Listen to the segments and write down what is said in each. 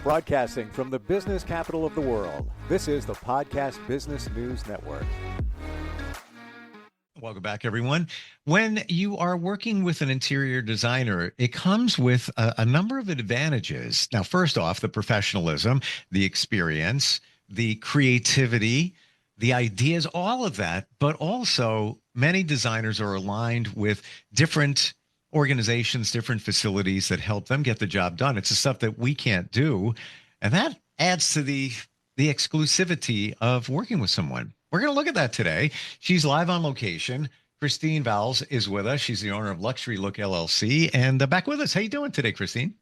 Broadcasting from the business capital of the world, this is the Podcast Business News Network. Welcome back, everyone. When you are working with an interior designer, it comes with a number of advantages. Now, first off, the professionalism, the experience, the creativity, the ideas, all of that. But also, many designers are aligned with different organizations, different facilities that help them get the job done. It's the stuff that we can't do. And that adds to the exclusivity of working with someone. We're going to look at that today. She's live on location. Kristine Vowles is with us. She's the owner of Luxury Look LLC and back with us. How you doing today, Kristine?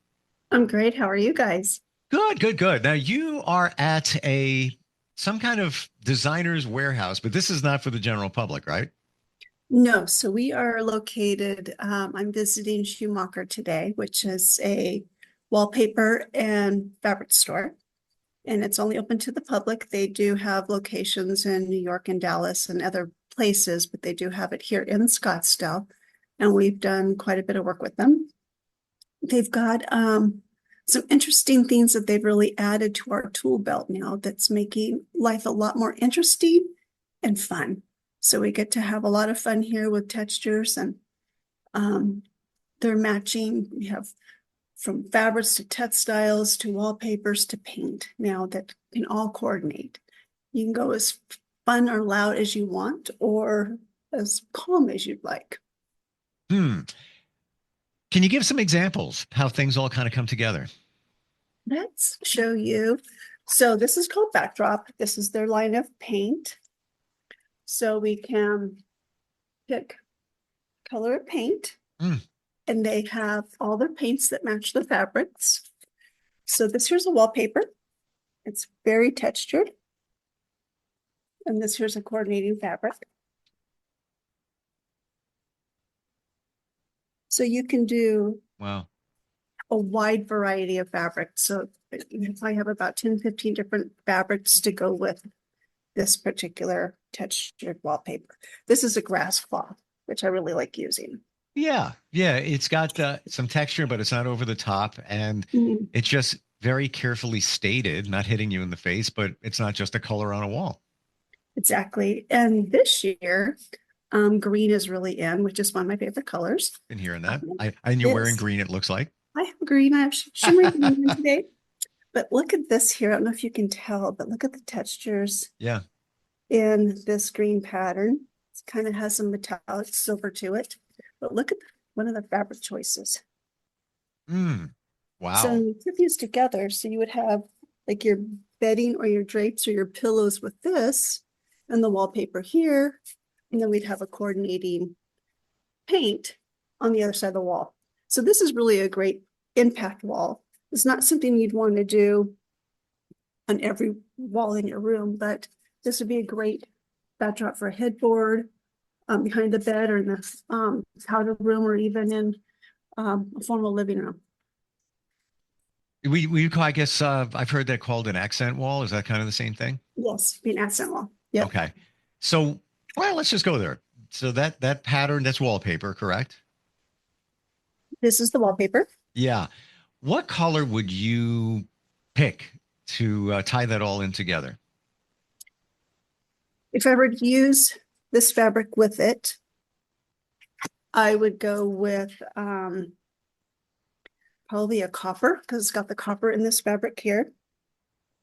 I'm great. How are you guys? Good, good, good. Now you are at some kind of designer's warehouse, but this is not for the general public, right? No, so we are located, I'm visiting Schumacher today, which is a wallpaper and fabric store, and it's only open to the public. They do have locations in New York and Dallas and other places, but they do have it here in Scottsdale, and we've done quite a bit of work with them. They've got some interesting things that they've really added to our tool belt now that's making life a lot more interesting and fun. So we get to have a lot of fun here with textures, and they're matching. We have from fabrics to textiles to wallpapers to paint now that can all coordinate. You can go as fun or loud as you want or as calm as you'd like. Can you give some examples how things all kind of come together? Let's show you. So this is called Backdrop. This is their line of paint. So we can pick color of paint, and they have all their paints that match the fabrics. So this here's a wallpaper. It's very textured. And this here's a coordinating fabric. So you can do a wide variety of fabrics. So I have about 10, 15 different fabrics to go with this particular textured wallpaper. This is a grass cloth, which I really like using. Yeah. It's got some texture, but it's not over the top. And it's just very carefully stated, not hitting you in the face, but it's not just a color on a wall. Exactly. And this year, green is really in, which is one of my favorite colors. Been hearing that. And you're wearing green, it looks like. I have green. I have shimmering green today. But look at this here. I don't know if you can tell, but look at the textures. Yeah. In this green pattern. It kind of has some metallic silver to it. But look at one of the fabric choices. Wow. So you put these together. So you would have like your bedding or your drapes or your pillows with this and the wallpaper here. And then we'd have a coordinating paint on the other side of the wall. So this is really a great impact wall. It's not something you'd want to do on every wall in your room, but this would be a great backdrop for a headboard behind the bed or in the powder room or even in a formal living room. I guess I've heard that called an accent wall. Is that kind of the same thing? Yes, be an accent wall. Yeah. Okay. So, well, let's just go there. So that pattern, that's wallpaper, correct? This is the wallpaper. Yeah. What color would you pick to tie that all in together? If I were to use this fabric with it, I would go with probably a copper because it's got the copper in this fabric here,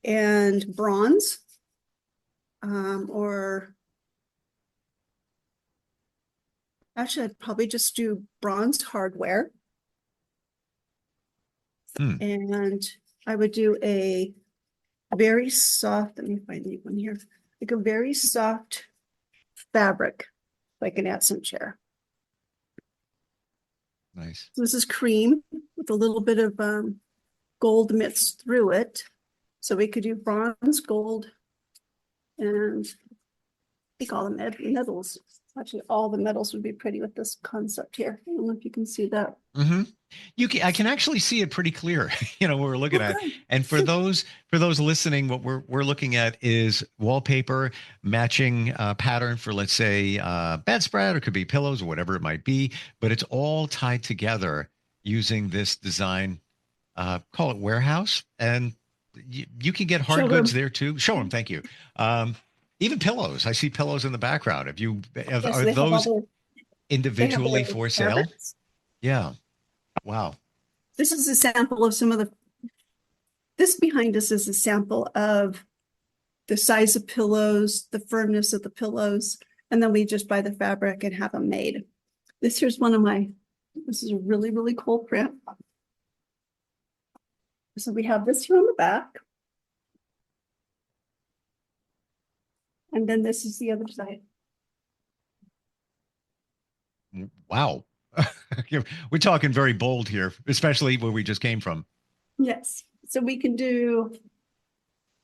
and bronze, or actually I'd probably just do bronze hardware. And I would do a very soft, let me find the one here, like a very soft fabric, like an accent chair. Nice. So this is cream with a little bit of gold mixed through it. So we could do bronze, gold, and I think all the metals. Actually, all the metals would be pretty with this concept here. I don't know if you can see that. I can actually see it pretty clear, what we're looking at. And for those listening, what we're looking at is wallpaper matching pattern for, let's say, bedspread, or it could be pillows or whatever it might be, but it's all tied together using this design, call it warehouse. And you can get hard goods there too. Show them. Thank you. Even pillows. I see pillows in the background. Yes, Are they have those they have individually their for sale? fabrics. Yeah. Wow. This is a sample of this behind us is a sample of the size of pillows, the firmness of the pillows, and then we just buy the fabric and have them made. This is a really, really cool print. So we have this here on the back. And then this is the other side. Wow. We're talking very bold here, especially where we just came from. Yes. So we can do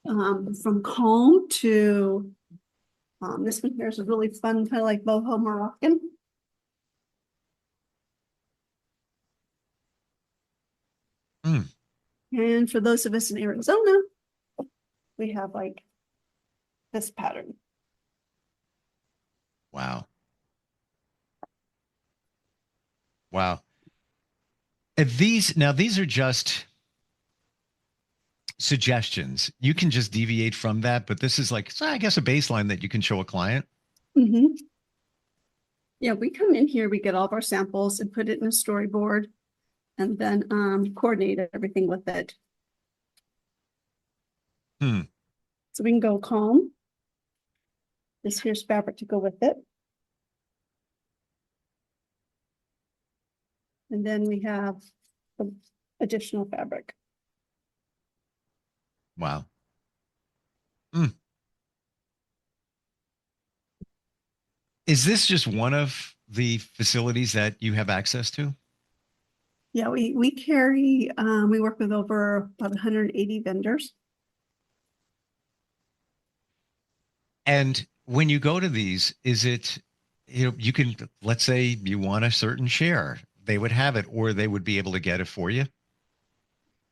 from comb to this one here is a really fun, kind of like boho Moroccan. Mm. And for those of us in Arizona, we have like this pattern. Wow. Wow. And these are just suggestions. You can just deviate from that, but this is like, I guess, a baseline that you can show a client. Mm-hmm. Yeah, we come in here, we get all of our samples and put it in a storyboard and then coordinate everything with it. So we can go comb. This here's fabric to go with it. And then we have additional fabric. Wow. Is this just one of the facilities that you have access to? Yeah, we carry, we work with over about 180 vendors. And when you go to these, is it, you can, let's say you want a certain share, they would have it, or they would be able to get it for you?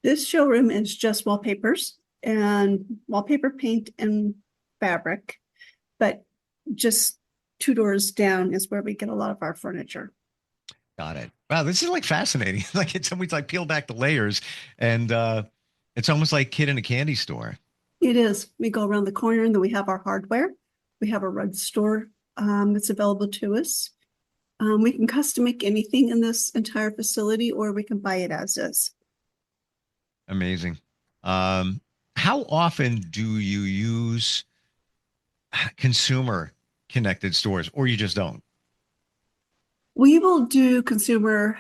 This showroom is just wallpapers and wallpaper paint and fabric, but just 2 doors down is where we get a lot of our furniture. Got it. Wow, this is like fascinating. Like it's almost like peel back the layers, and it's almost like kid in a candy store. It is. We go around the corner and then we have our hardware. We have a rug store that's available to us. We can custom make anything in this entire facility, or we can buy it as is. Amazing. How often do you use consumer connected stores, or you just don't? We will do consumer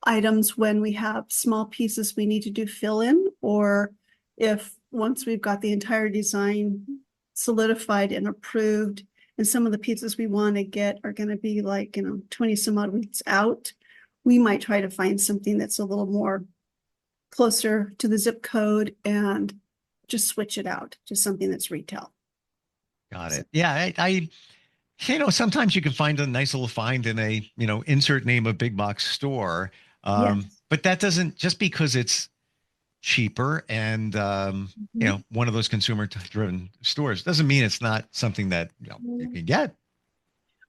items when we have small pieces we need to do fill in, or if once we've got the entire design solidified and approved, and some of the pieces we want to get are going to be like, 20 some odd weeks out, we might try to find something that's a little more closer to the zip code and just switch it out to something that's retail. Got it. Yeah, I sometimes you can find a nice little find in a, insert name of big box store. Yes. But that doesn't, just because it's cheaper and, one of those consumer driven stores doesn't mean it's not something that you can get.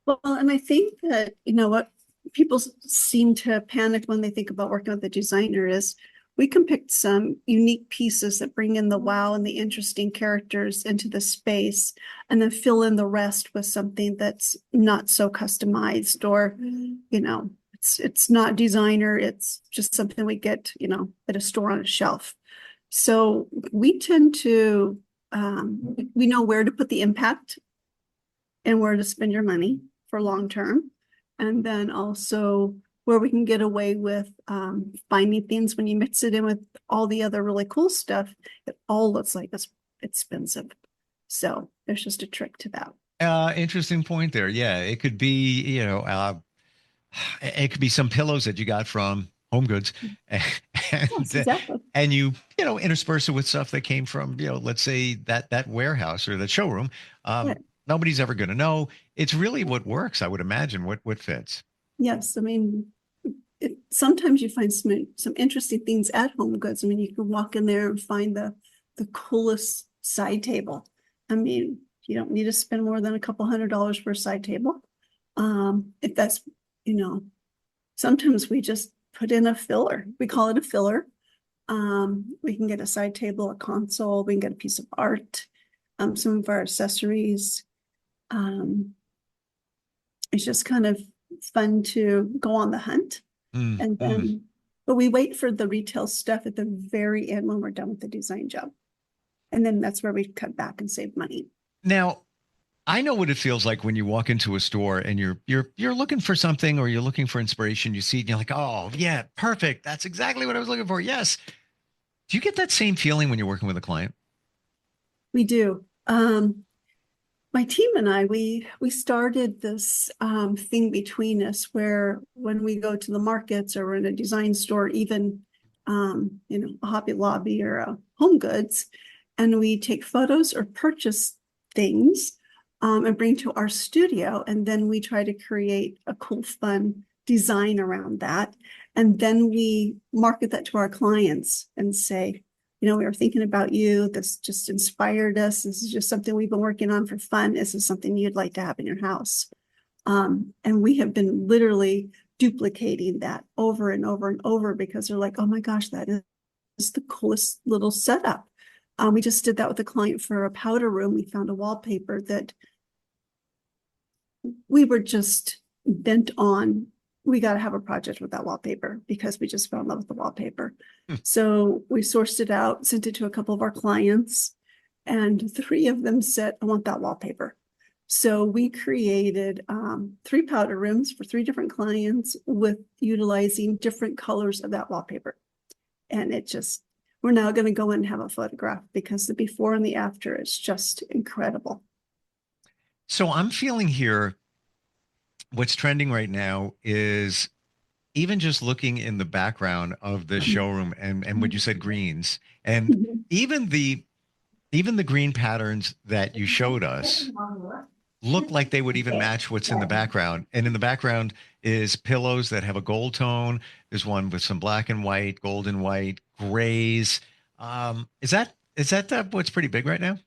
Well, and I think that, what people seem to panic when they think about working with a designer is we can pick some unique pieces that bring in the wow and the interesting characters into the space, and then fill in the rest with something that's not so customized, or, it's not designer. It's just something we get, at a store on a shelf. So we tend to, we know where to put the impact and where to spend your money for long term. And then also where we can get away with finding things when you mix it in with all the other really cool stuff, it all looks like it's expensive. So there's just a trick to that. Interesting point there. Yeah, it could be, it could be some pillows that you got from Home Goods, and, Yes, exactly. and you intersperse it with stuff that came from, let's say that warehouse or that showroom. Yeah. Nobody's ever going to know. It's really what works, I would imagine, what fits. Yes, I mean, sometimes you find some interesting things at Home Goods. I mean, you can walk in there and find the coolest side table. I mean, you don't need to spend more than a couple $100 for a side table. If that's, sometimes we just put in a filler. We call it a filler. We can get a side table, a console, we can get a piece of art, some of our accessories. It's just kind of fun to go on the hunt. And then, but we wait for the retail stuff at the very end when we're done with the design job. And then that's where we cut back and save money. Now, I know what it feels like when you walk into a store and you're looking for something, or you're looking for inspiration. You see it and you're like, oh yeah, perfect. That's exactly what I was looking for. Yes. Do you get that same feeling when you're working with a client? We do. My team and I, we started this thing between us where when we go to the markets or we're in a design store, even a Hobby Lobby or a Home Goods, and we take photos or purchase things and bring to our studio, and then we try to create a cool, fun design around that, and then we market that to our clients and say, we were thinking about you. This just inspired us. This is just something we've been working on for fun. This is something you'd like to have in your house. And we have been literally duplicating that over and over and over because they're like, oh my gosh, that is the coolest little setup. We just did that with a client for a powder room. We found a wallpaper that we were just bent on. We got to have a project with that wallpaper because we just fell in love with the wallpaper. So we sourced it out, sent it to a couple of our clients, and 3 of them said, I want that wallpaper. So we created 3 powder rooms for 3 different clients with utilizing different colors of that wallpaper. And we're now going to go in and have a photograph because the before and the after is just incredible. So I'm feeling here, what's trending right now is even just looking in the background of the showroom and what you said, greens, and even the green patterns that you showed us look like they would even match what's in the background. And in the background is pillows that have a gold tone. There's one with some black and white, gold and white, grays. Is that what's pretty big right now?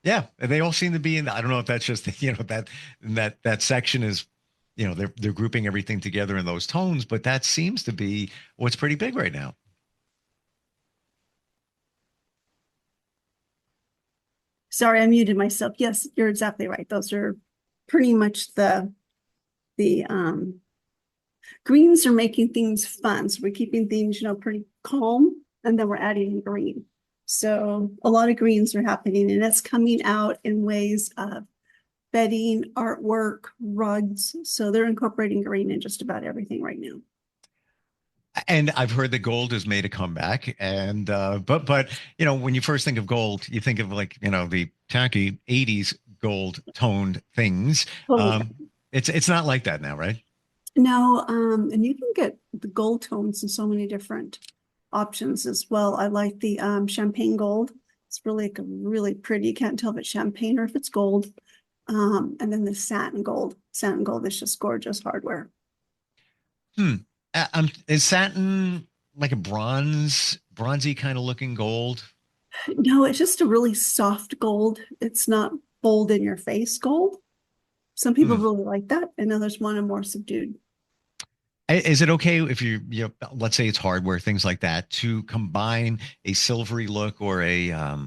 Yeah, they all seem to be in. I don't know if that's just that section is, they're grouping everything together in those tones, but that seems to be what's pretty big right now. Sorry, I muted myself. Yes, you're exactly right. Those are pretty much the greens are making things fun. So we're keeping things, pretty calm, and then we're adding green. So a lot of greens are happening, and that's coming out in ways of bedding, artwork, rugs. So they're incorporating green in just about everything right now. And I've heard that gold has made a comeback. And but when you first think of gold, you think of the tacky 80s gold toned things. It's not like that now, right? No, and you can get the gold tones in so many different options as well. I like the champagne gold. It's really pretty. You can't tell if it's champagne or if it's gold. And then the satin gold. Satin gold is just gorgeous hardware. Is satin like a bronzy kind of looking gold? No, it's just a really soft gold. It's not bold in your face gold. Some people really like that, and others want a more subdued. Is it okay if let's say it's hardware, things like that, to combine a silvery look or a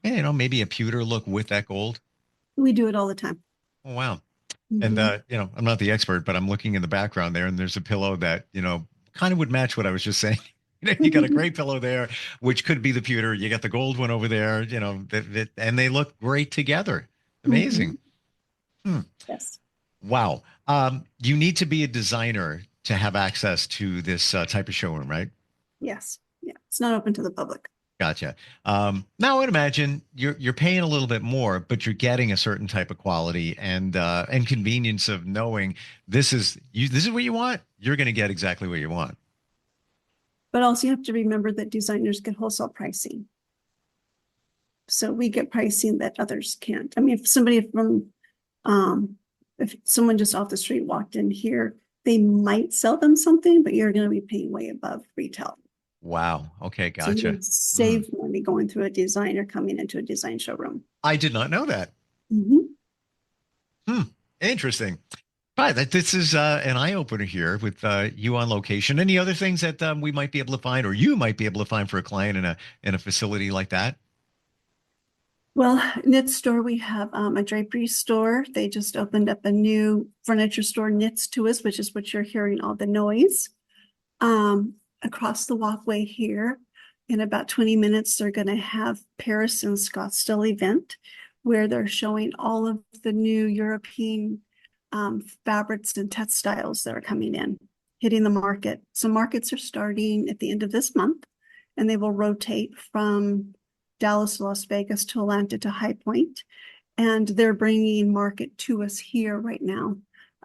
maybe a pewter look with that gold? We do it all the time. Oh, wow. And I'm not the expert, but I'm looking in the background there, and there's a pillow that kind of would match what I was just saying. You got a gray pillow there, which could be the pewter. You got the gold one over there, and they look great together. Amazing. Yes. Wow. You need to be a designer to have access to this type of showroom, right? Yes. Yeah. It's not open to the public. Gotcha. Now I would imagine you're paying a little bit more, but you're getting a certain type of quality and convenience of knowing this is what you want. You're going to get exactly what you want. But also you have to remember that designers get wholesale pricing. So we get pricing that others can't. I mean, if someone just off the street walked in here, they might sell them something, but you're going to be paying way above retail. Wow. Okay. Gotcha. So you save money going through a designer coming into a design showroom. I did not know that. Interesting. Right. That this is an eye opener here with you on location. Any other things that we might be able to find, or you might be able to find for a client in a facility like that? Well, knit store, we have a drapery store. They just opened up a new furniture store knits to us, which is what you're hearing all the noise. Across the walkway here, in about 20 minutes, they're going to have Paris and Scottsdale event where they're showing all of the new European fabrics and textiles that are coming in, hitting the market. So markets are starting at the end of this month, and they will rotate from Dallas to Las Vegas to Atlanta to High Point, and they're bringing market to us here right now.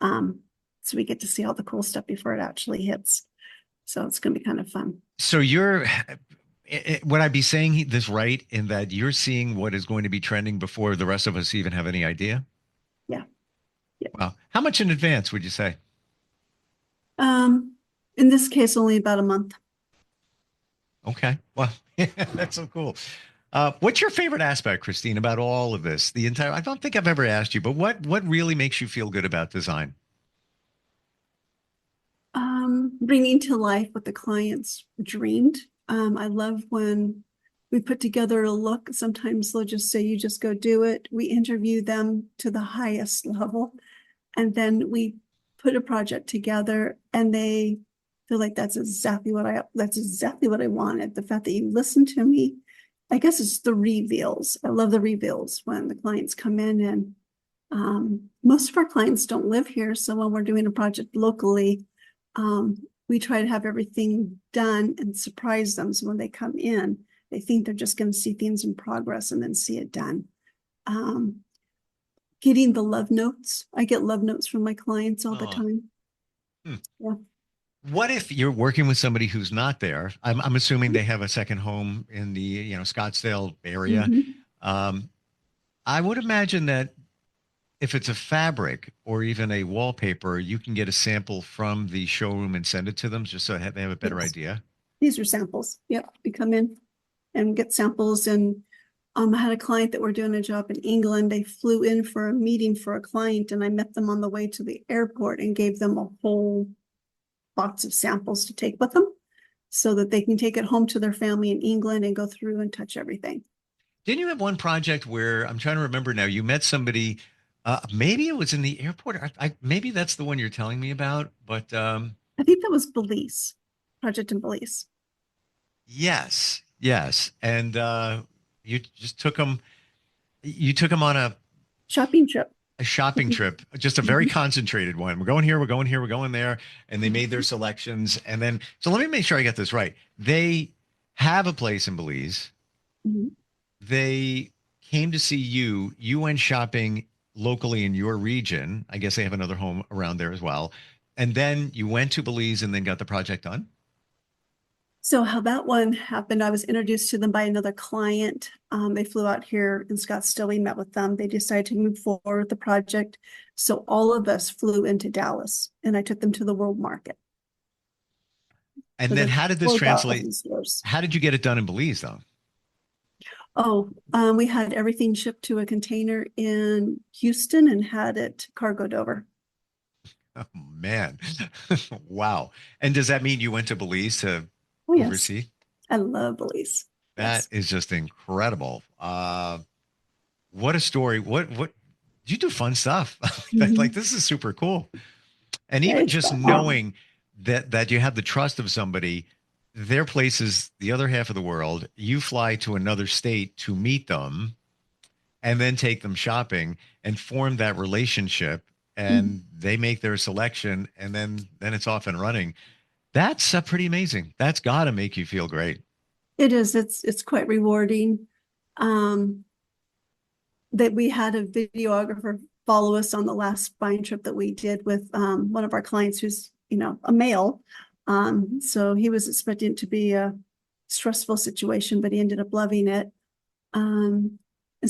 So we get to see all the cool stuff before it actually hits. So it's going to be kind of fun. So would I be saying this right in that you're seeing what is going to be trending before the rest of us even have any idea? Yeah. Yep. Wow. How much in advance would you say? In this case, only about a month. Okay. Well, that's so cool. What's your favorite aspect, Kristine, about all of this? I don't think I've ever asked you, but what really makes you feel good about design? Bringing to life what the clients dreamed. I love when we put together a look. Sometimes they'll just say, you just go do it. We interview them to the highest level, and then we put a project together, and they feel like that's exactly what I wanted. The fact that you listened to me, I guess it's the reveals. I love the reveals when the clients come in, and most of our clients don't live here. So when we're doing a project locally, we try to have everything done and surprise them. So when they come in, they think they're just going to see things in progress and then see it done. Getting the love notes. I get love notes from my clients all the time. Yeah. What if you're working with somebody who's not there? I'm assuming they have a second home in the, Scottsdale area. Mm-hmm. I would imagine that if it's a fabric or even a wallpaper, you can get a sample from the showroom and send it to them just so they have a better idea. These are samples. Yep. We come in and get samples. And I had a client that were doing a job in England. They flew in for a meeting for a client, and I met them on the way to the airport and gave them a whole box of samples to take with them so that they can take it home to their family in England and go through and touch everything. Didn't you have one project where, I'm trying to remember now, you met somebody, maybe it was in the airport. Maybe that's the one you're telling me about, but I think that was Belize, project in Belize. yes. And you took them on a shopping trip. Just a very concentrated one. We're going here, we're going there. And they made their selections. And then, so let me make sure I get this right. They have a place in Belize. Mm-hmm. They came to see you. You went shopping locally in your region. I guess they have another home around there as well. And then you went to Belize and then got the project done. So how that one happened, I was introduced to them by another client. They flew out here in Scottsdale. We met with them. They decided to move forward with the project. So all of us flew into Dallas, and I took them to the world market. And so then how did this translate? How did you get it done in Belize, though? We had everything shipped to a container in Houston and had it cargoed over. Oh, man. Wow. And does that mean you went to Belize to oversee? Yes. I love Belize. That is just incredible. What a story. What you do fun stuff. Like this is super cool. And even just knowing that you have the trust of somebody, their place is the other half of the world. You fly to another state to meet them and then take them shopping and form that relationship, and they make their selection, and then it's off and running. That's pretty amazing. That's got to make you feel great. It is. It's quite rewarding. That we had a videographer follow us on the last buying trip that we did with one of our clients who's, a male. So he was expecting it to be a stressful situation, but he ended up loving it. And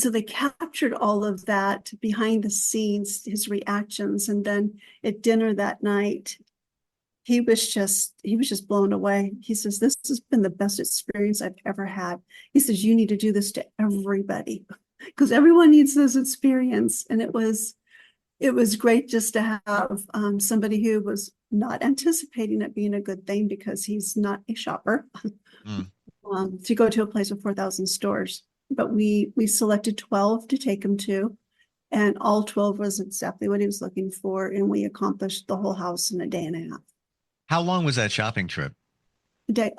so they captured all of that behind the scenes, his reactions. And then at dinner that night, he was just blown away. He says, this has been the best experience I've ever had. He says, you need to do this to everybody because everyone needs this experience. And it was it was great just to have somebody who was not anticipating it being a good thing because he's not a shopper to go to a place with 4,000 stores. But we selected 12 to take him to, and all 12 was exactly what he was looking for, and we accomplished the whole house in a day and a half. How long was that shopping trip? Day.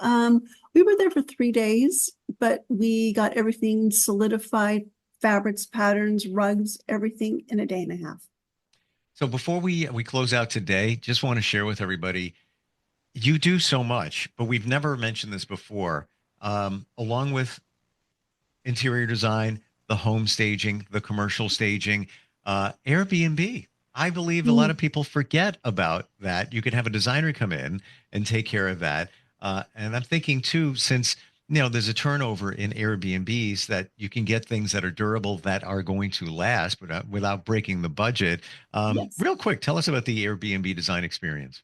We were there for 3 days, but we got everything solidified, fabrics, patterns, rugs, everything in a day and a half. So before we close out today, just want to share with everybody, you do so much, but we've never mentioned this before. Along with interior design, the home staging, the commercial staging, Airbnb. I believe a lot of people forget about that. You could have a designer come in and take care of that. And I'm thinking too, since there's a turnover in Airbnbs, that you can get things that are durable, that are going to last, but without breaking the budget. Yes. Real quick, tell us about the Airbnb design experience.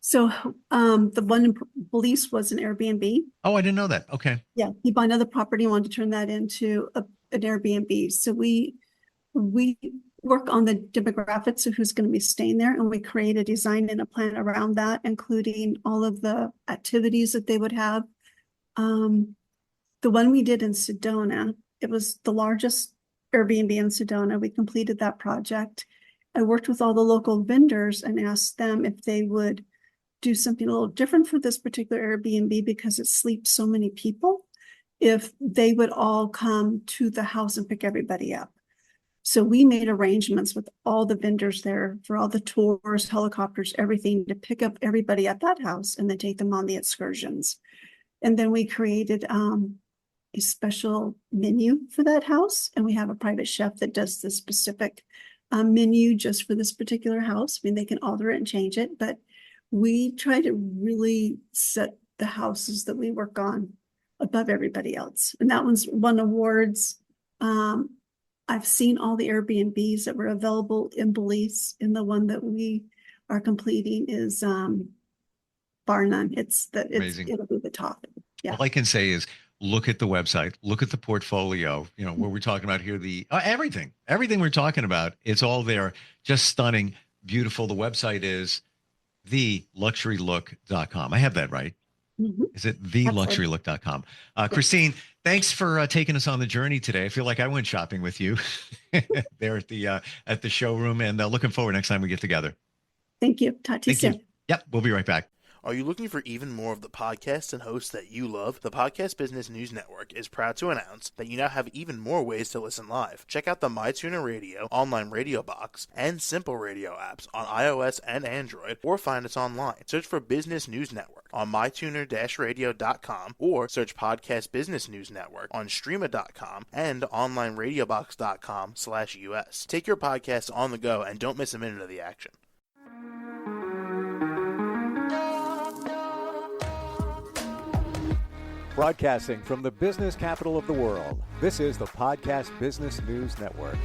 So the one in Belize was an Airbnb. Oh, I didn't know that. Okay. Yeah, he bought another property and wanted to turn that into an Airbnb. So we work on the demographics of who's going to be staying there, and we create a design and a plan around that, including all of the activities that they would have. The one we did in Sedona, it was the largest Airbnb in Sedona. We completed that project. I worked with all the local vendors and asked them if they would do something a little different for this particular Airbnb because it sleeps so many people, if they would all come to the house and pick everybody up. So we made arrangements with all the vendors there for all the tours, helicopters, everything, to pick up everybody at that house and then take them on the excursions. And then we created a special menu for that house. And we have a private chef that does the specific menu just for this particular house. I mean, they can alter it and change it, but we try to really set the houses that we work on above everybody else. And that one's won awards. I've seen all the Airbnbs that were available in Belize, and the one that we are completing is bar none. Amazing. It'll be the top. Yeah. All I can say is look at the website, look at the portfolio, what we're talking about here, everything we're talking about, it's all there. Just stunning, beautiful. The website is theluxurylook.com. I have that right. Mm-hmm. Is it theluxurylook.com? Kristine, thanks for taking us on the journey today. I feel like I went shopping with you there at the showroom, and looking forward next time we get together. Thank you. Talk to you soon. Yep, we'll be right back. Are you looking for even more of the podcasts and hosts that you love? The Podcast Business News Network is proud to announce that you now have even more ways to listen live. Check out the mytuner-radio, online radio box, and simpleradio apps on iOS and Android, or find us online. Search for Business News Network on mytuner-radio.com, or search Podcast Business News Network on streama.com and onlineradiobox.com/US. Take your podcast on the go and don't miss a minute of the action. Broadcasting from the business capital of the world, this is the Podcast Business News Network.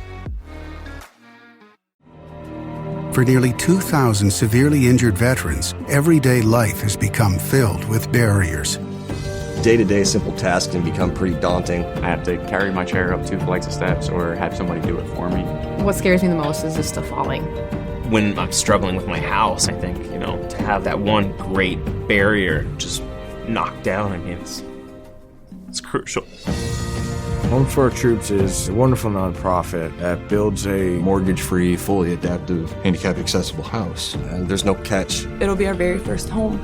For nearly 2,000 severely injured veterans, everyday life has become filled with barriers. Day-to-day simple tasks can become pretty daunting. I have to carry my chair up 2 flights of steps or have somebody do it for me. What scares me the most is just the falling. When I'm struggling with my house, I think, to have that one great barrier just knocked down, it's crucial. Home for Our Troops is a wonderful nonprofit that builds a mortgage-free, fully adaptive, handicap-accessible house. And there's no catch. It'll be our very first home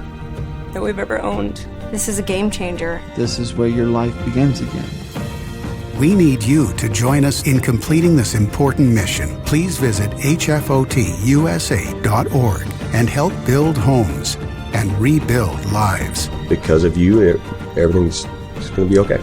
that we've ever owned. This is a game changer. This is where your life begins again. We need you to join us in completing this important mission. Please visit hfotusa.org and help build homes and rebuild lives. Because of you, everything's going to be okay.